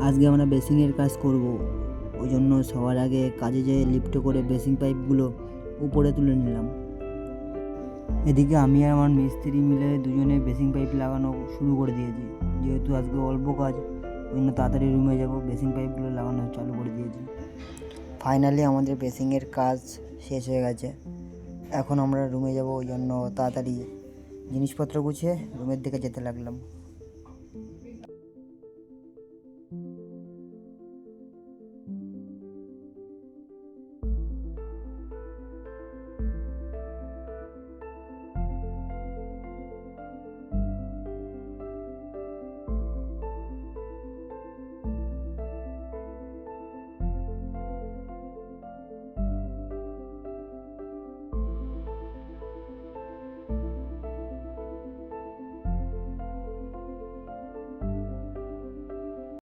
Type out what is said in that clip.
আজকে আমরা বেসিংয়ের কাজ করব, ওই জন্য সবার আগে কাজে যেয়ে লিফটে করে বেসিং পাইপগুলো উপরে তুলে নিলাম। এদিকে আমি আর আমার মিস্ত্রি মিলে দুজনে বেসিং পাইপ লাগানো শুরু করে দিয়েছি। যেহেতু আজকে অল্প কাজ, ওই জন্য তাড়াতাড়ি রুমে যাব, বেসিং পাইপগুলো লাগানো চালু করে দিয়েছি। ফাইনালি আমাদের বেসিংয়ের কাজ শেষ হয়ে গেছে। এখন আমরা রুমে যাব, ওই জন্য তাড়াতাড়ি জিনিসপত্র গুছিয়ে রুমের দিকে যেতে লাগলাম।